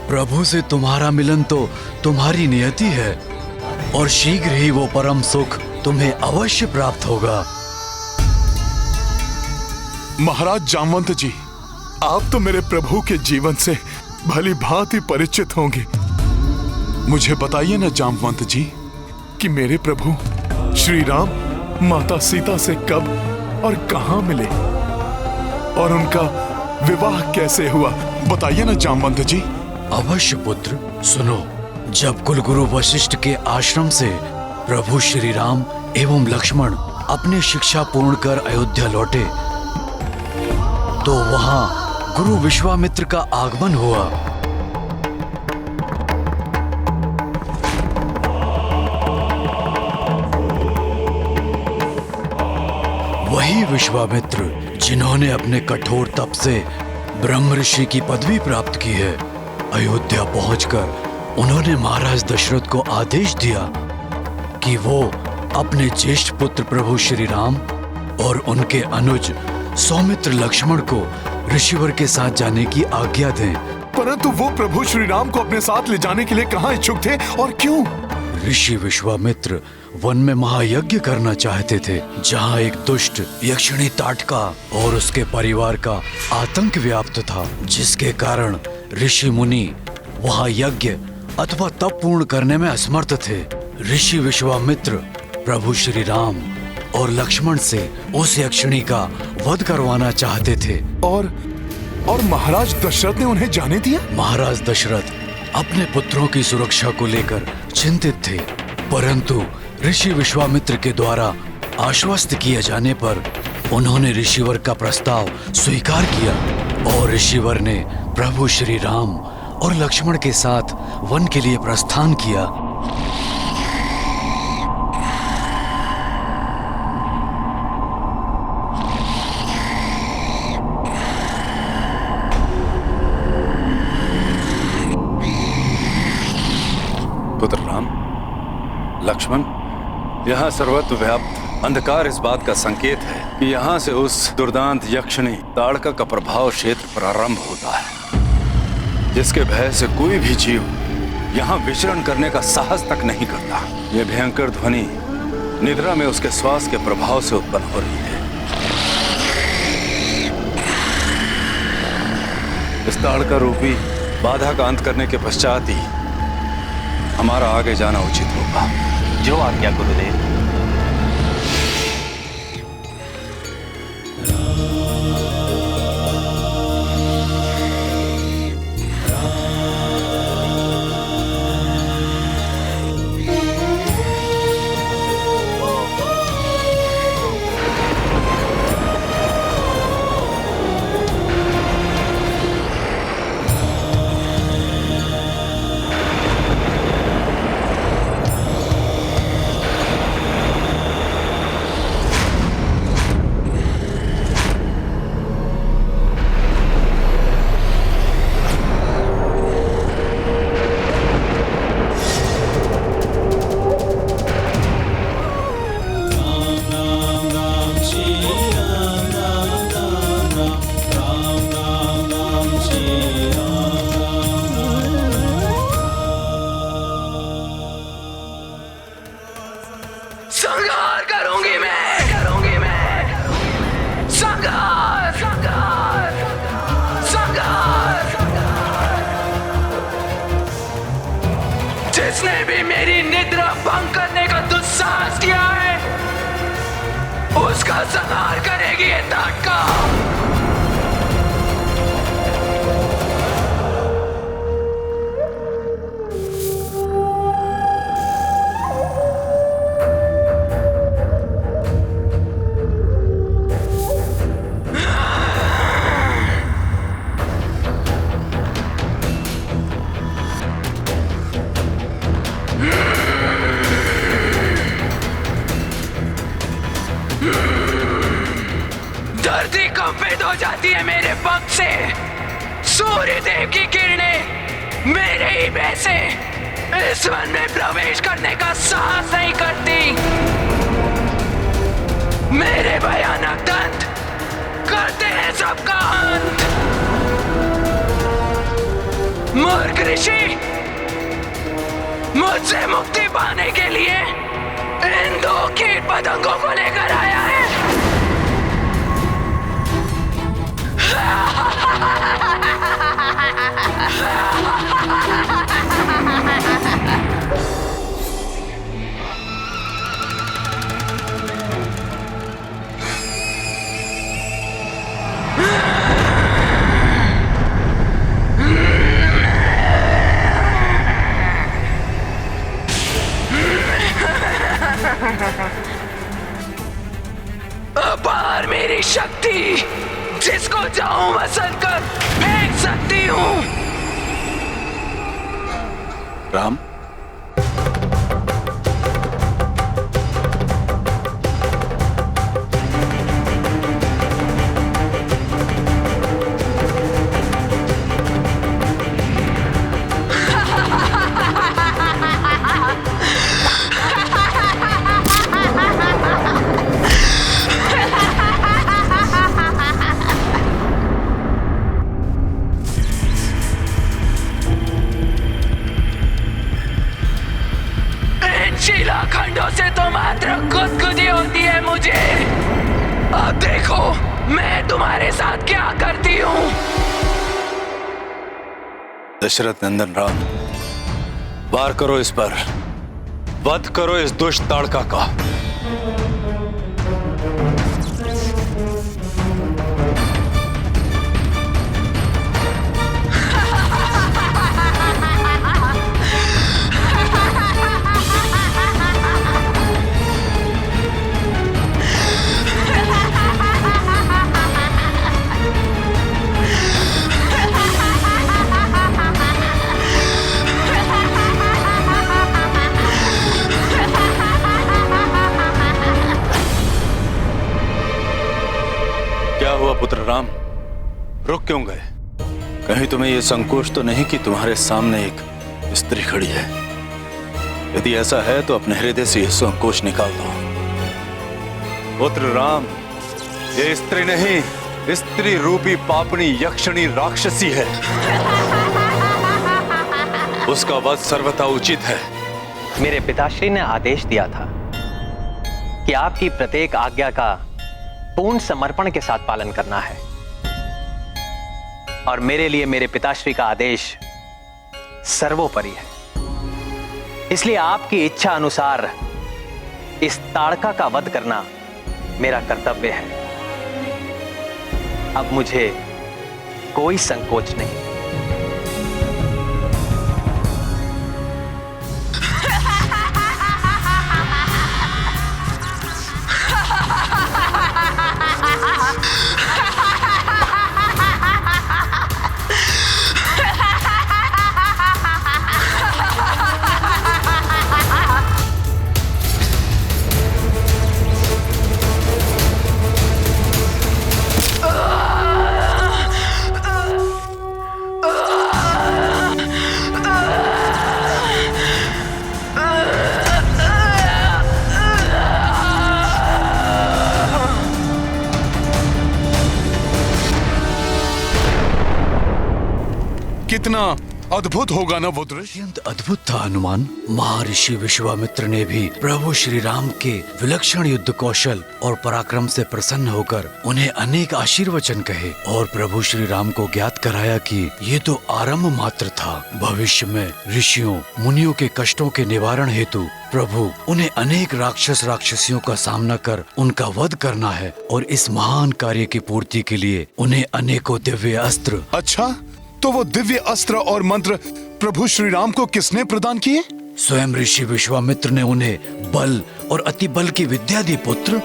प्रभु से तुम्हारा मिलन तो तुम्हारी नियति है और शीघ्र ही वो परम सुख तुम्हें अवश्य प्राप्त होगा। महाराज जामवंत जी, आप तो मेरे प्रभु के जीवन से भली भांति परिचित होंगे। मुझे बताइए ना जामवंत जी कि मेरे प्रभु श्री राम माता सीता से कब और कहां मिले और उनका विवाह कैसे हुआ, बताइए ना जामवंत जी। अवश्य पुत्र, सुनो। जब कुलगुरु वशिष्ठ के आश्रम से प्रभु श्री राम एवं लक्ष्मण अपनी शिक्षा पूर्ण कर अयोध्या लौटे तो वहां गुरु विश्वामित्र का आगमन हुआ। वही विश्वामित्र जिन्होंने अपने कठोर तप से ब्रह्म ऋषि की पदवी प्राप्त की है। अयोध्या पहुंचकर उन्होंने महाराज दशरथ को आदेश दिया कि वो अपने ज्येष्ठ पुत्र प्रभु श्री राम और उनके अनुज सौमित्र लक्ष्मण को ऋषिवर के साथ जाने की आज्ञा दें। परंतु वो प्रभु श्री राम को अपने साथ ले जाने के लिए कहाँ इच्छुक थे और क्यों? ऋषि विश्वामित्र वन में महायज्ञ करना चाहते थे, जहाँ एक दुष्ट यक्षिणी ताटका और उसके परिवार का आतंक व्याप्त था, जिसके कारण ऋषि मुनि वहाँ यज्ञ अथवा तप पूर्ण करने में असमर्थ थे। ऋषि विश्वामित्र प्रभु श्री राम और लक्ष्मण से उस यक्षिणी का वध करवाना चाहते थे। और महाराज दशरथ ने उन्हें जाने दिया? महाराज दशरथ अपने पुत्रों की सुरक्षा को लेकर चिंतित थे, परंतु ऋषि विश्वामित्र के द्वारा आश्वस्त किए जाने पर उन्होंने ऋषिवर का प्रस्ताव स्वीकार किया और ऋषिवर ने प्रभु श्री राम और लक्ष्मण के साथ वन के लिए प्रस्थान किया। पुत्र राम, लक्ष्मण, यहाँ सर्वत्र व्याप्त अंधकार इस बात का संकेत है कि यहाँ से उस दुर्दांत यक्षिणी ताड़का का प्रभाव क्षेत्र प्रारंभ होता है, जिसके भय से कोई भी जीव यहाँ विचरण करने का साहस तक नहीं करता। ये भयंकर ध्वनि निद्रा में उसके श्वास के प्रभाव से उत्पन्न हो रही है। इस ताड़का रूपी बाधा का अंत करने के पश्चात ही हमारा आगे जाना उचित होगा। जो आज्ञा गुरुदेव। संहार करूंगी मैं संहार जिसने भी मेरी निद्रा भंग करने का दुस्साहस किया है उसका संहार करेगी ये ताटका। धरती कंपित हो जाती है मेरे पग से, सूर्य देव की किरणें मेरे ही भय से इस वन में प्रवेश करने का साहस नहीं करती। मेरे भयानक दंत करते हैं सबका अंत। मूर्ख ऋषि, मुझसे मुक्ति पाने के लिए इन दो कीट पतंगों को लेकर आया है। अपार मेरी शक्ति, जिसको चाहूं मसल कर फेंक सकती हूं। राम, शिलाखंडों से तो मात्र गुदगुदी होती है मुझे। अब देखो मैं तुम्हारे साथ क्या करती हूँ। दशरथ नंदन राम, वार करो इस पर, वध करो इस दुष्ट ताड़का का। क्या हुआ पुत्र राम, रुक क्यों गए? कहीं तुम्हें यह संकोच तो नहीं कि तुम्हारे सामने एक स्त्री खड़ी है? यदि ऐसा है तो अपने हृदय से यह संकोच निकाल दो। पुत्र राम, ये स्त्री नहीं, स्त्री रूपी पापनी यक्षिणी राक्षसी है। उसका वध सर्वथा उचित है। मेरे पिताश्री ने आदेश दिया था कि आपकी प्रत्येक आज्ञा का पूर्ण समर्पण के साथ पालन करना है, और मेरे लिए मेरे पिताश्री का आदेश सर्वोपरि है। इसलिए आपकी इच्छा अनुसार इस ताड़का का वध करना मेरा कर्तव्य है। अब मुझे कोई संकोच नहीं। कितना अद्भुत होगा ना वो दृश्य। अत्यंत अद्भुत था हनुमान। महर्षि विश्वामित्र ने भी प्रभु श्री राम के विलक्षण युद्ध कौशल और पराक्रम से प्रसन्न होकर उन्हें अनेक आशीर्वचन कहे और प्रभु श्री राम को ज्ञात कराया कि ये तो आरंभ मात्र था। भविष्य में ऋषियों मुनियों के कष्टों के निवारण हेतु प्रभु उन्हें अनेक राक्षस राक्षसियों का सामना कर उनका वध करना है और इस महान कार्य की पूर्ति के लिए उन्हें अनेकों दिव्य अस्त्र। अच्छा, तो वो दिव्य अस्त्र और मंत्र प्रभु श्री राम को किसने प्रदान किए? स्वयं ऋषि विश्वामित्र ने उन्हें बल और अति बल की विद्या दी पुत्र।